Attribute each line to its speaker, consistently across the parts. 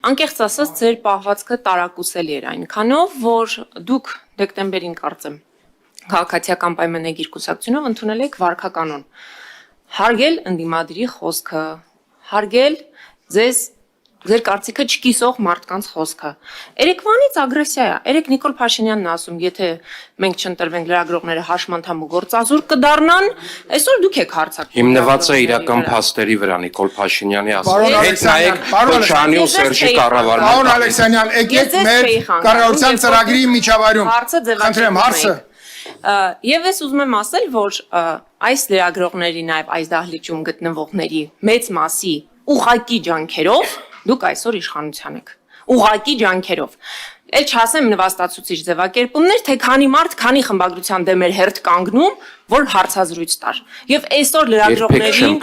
Speaker 1: անկեղծ ասած ձեր պահվածքը տարակուսելի էր այնքանով, որ դուք դեկտեմբերին կարծեմ քաղաքացիական պայմանագիր կուսակցությունով ընդունել եք վարքականոն։ Հարգել ընդդիմադիրի խոսքը, հարգել ձեր կարծիքը չկիսող մարդկանց խոսքը։ Երեկվանից ագրեսիա է։ Երեք Նիկոլ Փաշինյանն ասում, եթե մենք չընտրվենք լրագրողները հաշմանդամ ու գործազուրկ կդառնան, այսօր դուք եք հարցակվում։
Speaker 2: Հիմնված է իրական փաստերի վրա Նիկոլ Փաշինյանի ասում։ Քոչարյանի ու Սերժի կառավարման։
Speaker 3: Պարոն Ալեքսանյան, եկեք մեր կառավարության ծրագրի միջավայրում։ Խնդրեմ, հարցը։
Speaker 1: Եվ ես ուզում եմ ասել, որ այս լրագրողների, նաև այս դահլիճում գտնվողների մեծ մասի ուղղակի ջանքերով դուք այսօր իշխանության եք, ուղղակի ջանքերով։ Էլ չասեմ նվաստացուցիչ ձևակերպումներ, թե քանի մարդ, քանի խմբագրության դեմ էր հերթ կանգնում, որ հարցազրույց տար։ Եվ այսօր լրագրողներին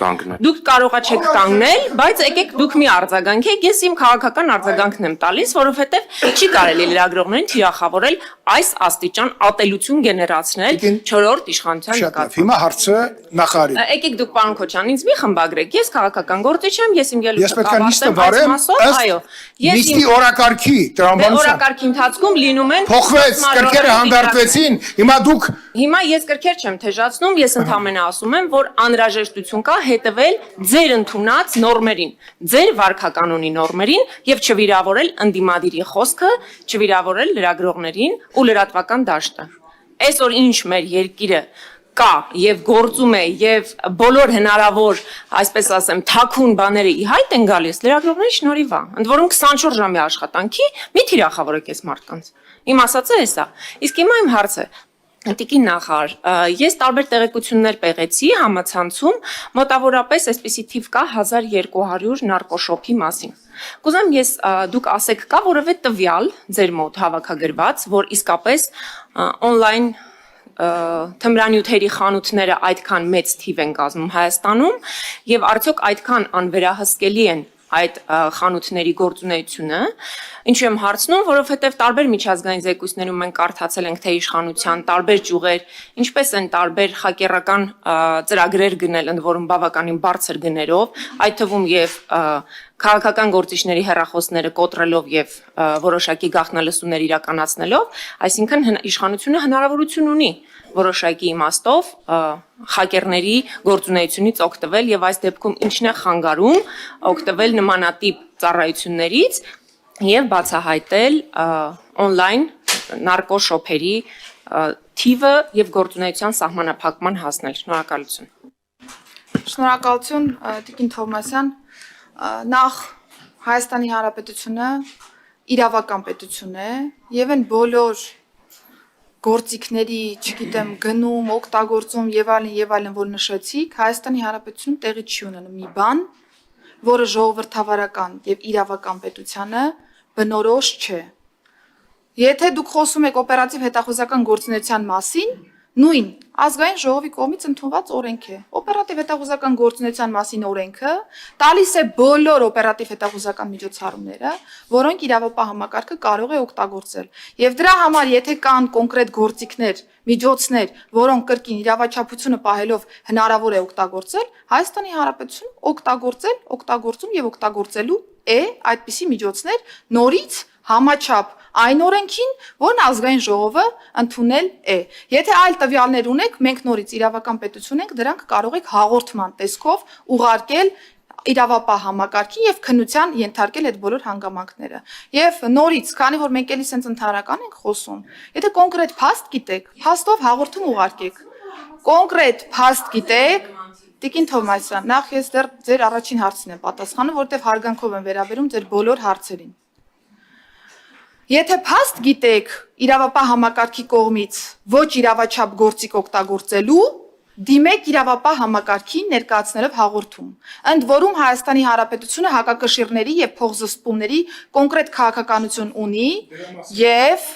Speaker 1: դուք կարողա չեք կանգնել, բայց եկեք դուք մի արձագանքեք, ես իմ քաղաքական արձագանքն եմ տալիս, որովհետև չի կարելի լրագրողներին թիրախավորել այս աստիճան ատելություն գեներացնել 4-րդ իշխանության նկատմամբ։
Speaker 3: Հիմա հարցը նախարարին։
Speaker 1: Եկեք դուք պարոն Քոչարյան, ինձ մի խմբագրեք, ես քաղաքական գործիչ եմ, ես իմ
Speaker 3: Ես պետք է նիստը վարեմ, նիստի օրակարգի տրամաբանության
Speaker 1: ընթացքում լինում են
Speaker 3: փոխվեց, կրքերը հանդարտվեցին, հիմա դուք
Speaker 1: Հիմա ես կրքեր չեմ թեժացնում, ես ընդհանրապես ասում եմ, որ անհրաժեշտություն կա հետևել ձեր ընդունած նորմերին, ձեր վարքականոնի նորմերին եւ չվիրավորել ընդդիմադիրի խոսքը, չվիրավորել լրագրողներին ու լրատվական դաշտը։ Այսօր ինչ մեր երկիրը կա եւ գործում է եւ բոլոր հնարավոր, այսպես ասեմ, թաքուն բաները ի հայտ են գալիս լրագրողների շնորհիվ է։ Ընդ որում 24 ժամի աշխատանքի մի թիրախավորեք այս մարդկանց։ Իմ ասածը էս է։ Իսկ հիմա իմ հարցը Տիկին նախարար, ես տարբեր տեղեկություններ պեղեցի համացանցում, մոտավորապես այսպիսի թիվ կա 1200 նարկոշոփի մասին։ Կուզեմ ես դուք ասեք կա որևէ տվյալ ձեր մոտ հավաքագրված, որ իսկապես on-line թմրանյութերի խանութները այդքան մեծ թիվ են կազմում Հայաստանում եւ արդյոք այդքան անվերահսկելի են այդ խանութների գործունեությունը, ինչու եմ հարցնում, որովհետև տարբեր միջազգային զեկույցներում մենք կարդացել ենք, թե իշխանության տարբեր ճյուղեր, ինչպես են տարբեր խակերական ծրագրեր գնել, ընդ որում բավականին բարձր գներով, այդ թվում եւ քաղաքական գործիչների հեռախոսները կոտրելով եւ որոշակի գաղտնալսումներ իրականացնելով, այսինքն իշխանությունը հնարավորություն ունի որոշակի իմաստով խակերների գործունեությունից օգտվել եւ այս դեպքում ինչն է խանգարում օգտվել նմանատիպ ծառայություններից եւ բացահայտել on-line նարկոշոփերի թիվը եւ գործունեության սահմանափակման հասնել։ Շնորհակալություն։
Speaker 4: Շնորհակալություն Տիկին Թովմասյան, նախ Հայաստանի Հանրապետությունը իրավական պետություն է եւ այն բոլոր գործիքների, չգիտեմ, գնում, օգտագործում եւ այլն, որ նշեցիք, Հայաստանի Հանրապետությունում տեղի չի ունենում մի բան, որը ժողովրդավարական եւ իրավական պետությանը բնորոշ չէ։ Եթե դուք խոսում եք օպերատիվ հետախուզական գործունեության մասին, նույն ազգային ժողովի կողմից ընդունված օրենք է։ Օպերատիվ հետախուզական գործունեության մասին օրենքը տալիս է բոլոր օպերատիվ հետախուզական միջոցառումները, որոնք իրավապահ համակարգը կարող է օգտագործել։ Եվ դրա համար, եթե կան կոնկրետ գործիքներ, միջոցներ, որոնք կրկին իրավաչափությունը պահելով հնարավոր է օգտագործել, Հայաստանի Հանրապետությունը օգտագործում եւ օգտագործելու է այդպիսի միջոցներ նորից համաչափ այն օրենքին, որն ազգային ժողովը ընդունել է։ Եթե այլ տվյալներ ունեք, մենք նորից իրավական պետություն ենք, դրանք կարող եք հաղորդման տեսքով ուղարկել իրավապահ համակարգին եւ քննության ենթարկել այդ բոլոր հանգամանքները։ Եվ նորից, քանի որ մենք էլի սենց ընդհանրական ենք խոսում, եթե կոնկրետ փաստ գիտեք, փաստով հաղորդում ուղարկեք։ Կոնկրետ փաստ գիտեք, Տիկին Թովմասյան, նախ ես դեռ ձեր առաջին հարցին եմ պատասխանում, որտեղ հարգանքով եմ վերաբերում ձեր բոլոր հարցերին։ Եթե փաստ գիտեք իրավապահ համակարգի կողմից ոչ իրավաչափ գործիք օգտագործելու, դիմեք իրավապահ համակարգին ներկայացնելով հաղորդում։ Ընդ որում Հայաստանի Հանրապետությունը հակակշիռների եւ փոխզսպումների կոնկրետ քաղաքականություն ունի եւ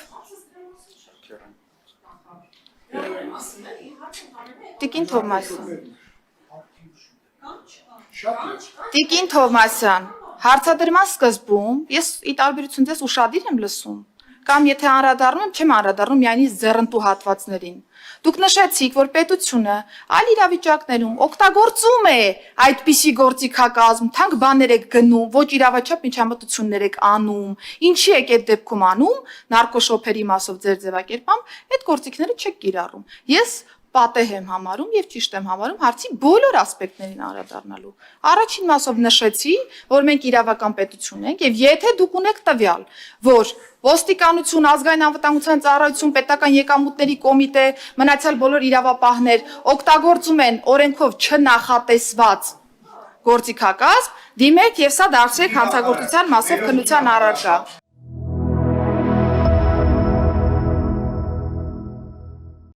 Speaker 4: Տիկին Թովմասյան, հարցադրման սկզբում ես ի տարբերություն ձեզ ուշադիր եմ լսում, կամ եթե անդրադառնում եմ, չեմ անդրադառնում միայն ձեռնտու հատվածներին։ Դուք նշեցիք, որ պետությունը այլ իրավիճակներում օգտագործում է այդպիսի գործիքակազմ, թանկ բաներ եք գնում, ոչ իրավաչափ միջամտություններ եք անում, ինչի եք այդ դեպքում անում, նարկոշոփերի մասով ձեր ձևակերպամ, այդ գործիքները չեք կիրառում։ Ես պատեհ եմ համարում եւ ճիշտ եմ համարում հարցի բոլոր ասպեկտներին անդրադառնալու։ Առաջին մասով նշեցի, որ մենք իրավական պետություն ենք եւ եթե դուք ունեք տվյալ, որ ոստիկանություն, ազգային անվտանգության ծառայություն, պետական եկամուտների կոմիտե, մնացյալ բոլոր իրավապահներ օգտագործում են օրենքով չնախատեսված գործիքակազմ, դիմեք եւ սա դարձրեք հանցագործության մասով քննության առարկա։